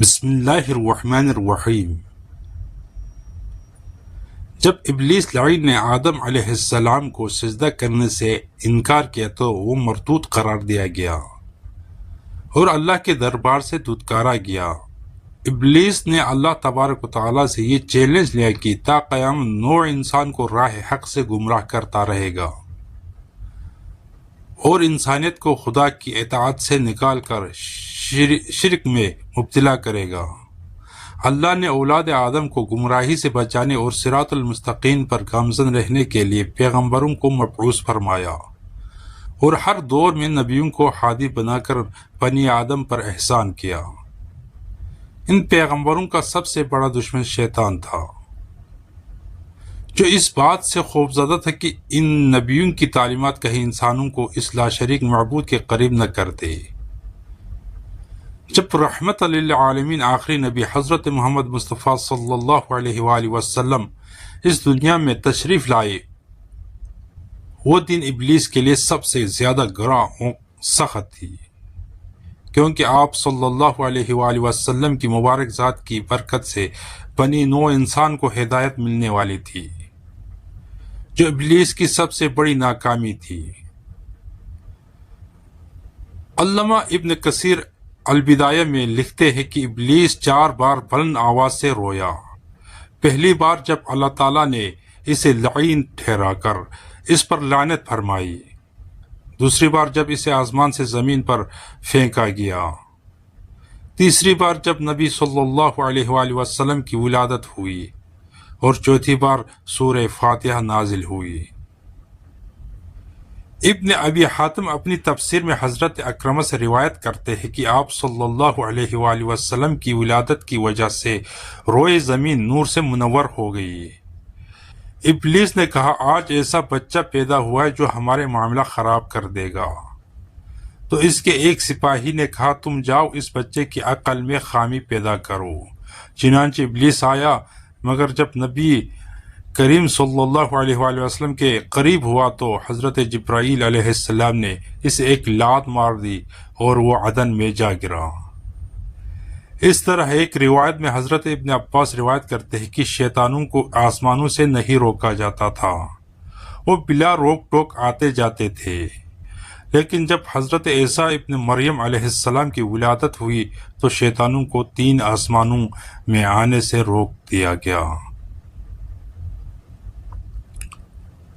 بسم اللہ الرحمن الرحیم۔ جب ابلیس لعین نے آدم علیہ السلام کو سجدہ کرنے سے انکار کیا تو وہ مردود قرار دیا گیا اور اللہ کے دربار سے دھتکارا گیا۔ ابلیس نے اللہ تبارک و تعالیٰ سے یہ چیلنج لیا کہ تا قیامت نوع انسان کو راہ حق سے گمراہ کرتا رہے گا اور انسانیت کو خدا کی اطاعت سے نکال کر شرک میں مبتلا کرے گا۔ اللہ نے اولاد آدم کو گمراہی سے بچانے اور صراط المستقیم پر گامزن رہنے کے لیے پیغمبروں کو مبعوث فرمایا اور ہر دور میں نبیوں کو ہادی بنا کر بنی آدم پر احسان کیا۔ ان پیغمبروں کا سب سے بڑا دشمن شیطان تھا، جو اس بات سے خوفزدہ تھا کہ ان نبیوں کی تعلیمات کہیں انسانوں کو اس لا شریک معبود کے قریب نہ کر دے۔ جب رحمت للعالمین آخری نبی حضرت محمد مصطفیٰ صلی اللہ علیہ وآلہ وسلم اس دنیا میں تشریف لائے، وہ دن ابلیس کے لیے سب سے زیادہ گراں اور سخت تھی، کیونکہ آپ صلی اللہ علیہ وآلہ وسلم کی مبارک ذات کی برکت سے بنی نوع انسان کو ہدایت ملنے والی تھی، جو ابلیس کی سب سے بڑی ناکامی تھی۔ علامہ ابن کثیر البدایہ میں لکھتے ہیں کہ ابلیس 4 بار بلند آواز سے رویا۔ پہلی بار جب اللہ تعالیٰ نے اسے لعین ٹھہرا کر اس پر لعنت فرمائی، دوسری بار جب اسے آسمان سے زمین پر پھینکا گیا، تیسری بار جب نبی صلی اللہ علیہ وآلہ وسلم کی ولادت ہوئی، اور چوتھی بار سورہ فاتحہ نازل ہوئی۔ ابن ابی حاتم اپنی تفسیر میں حضرت اکرمہ سے روایت کرتے ہیں کہ آپ صلی اللہ علیہ وآلہ وسلم کی ولادت کی وجہ سے روئے زمین نور سے منور ہو گئی۔ ابلیس نے کہا، آج ایسا بچہ پیدا ہوا ہے جو ہمارے معاملہ خراب کر دے گا۔ تو اس کے ایک سپاہی نے کہا، تم جاؤ اس بچے کی عقل میں خامی پیدا کرو۔ چنانچہ ابلیس آیا، مگر جب نبی کریم صلی اللہ علیہ وآلہ وسلم کے قریب ہوا تو حضرت جبرائیل علیہ السلام نے اسے ایک لات مار دی اور وہ عدن میں جا گرا۔ اس طرح ایک روایت میں حضرت ابن عباس روایت کرتے ہیں کہ شیطانوں کو آسمانوں سے نہیں روکا جاتا تھا، وہ بلا روک ٹوک آتے جاتے تھے، لیکن جب حضرت عیسیٰ ابن مریم علیہ السلام کی ولادت ہوئی تو شیطانوں کو 3 آسمانوں میں آنے سے روک دیا گیا۔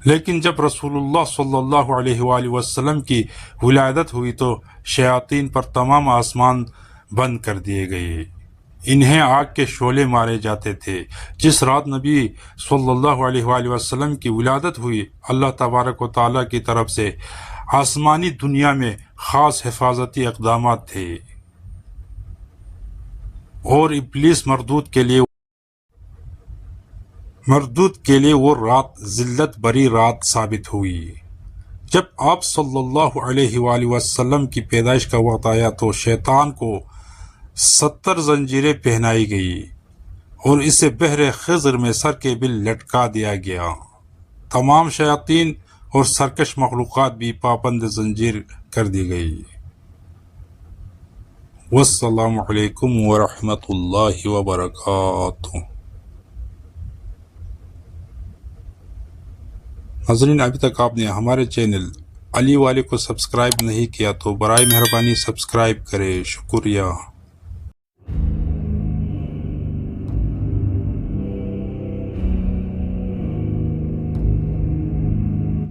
لیکن جب رسول اللہ صلی اللہ علیہ وآلہ وسلم کی ولادت ہوئی تو شیاطین پر تمام آسمان بند کر دیے گئے، انہیں آگ کے شعلے مارے جاتے تھے۔ جس رات نبی صلی اللہ علیہ وآلہ وسلم کی ولادت ہوئی، اللہ تبارک و تعالیٰ کی طرف سے آسمانی دنیا میں خاص حفاظتی اقدامات تھے، اور ابلیس مردود کے لیے وہ رات ذلت بری رات ثابت ہوئی۔ جب آپ صلی اللہ علیہ وآلہ وسلم کی پیدائش کا وقت آیا تو شیطان کو 70 زنجیریں پہنائی گئی اور اسے بحر خضر میں سر کے بل لٹکا دیا گیا۔ تمام شیاطین اور سرکش مخلوقات بھی پابند زنجیر کر دی گئی۔ والسلام علیکم ورحمۃ اللہ وبرکاتہ۔ ناظرین، ابھی تک آپ نے ہمارے چینل علی والے کو سبسکرائب نہیں کیا تو برائے مہربانی سبسکرائب کریں۔ شکریہ۔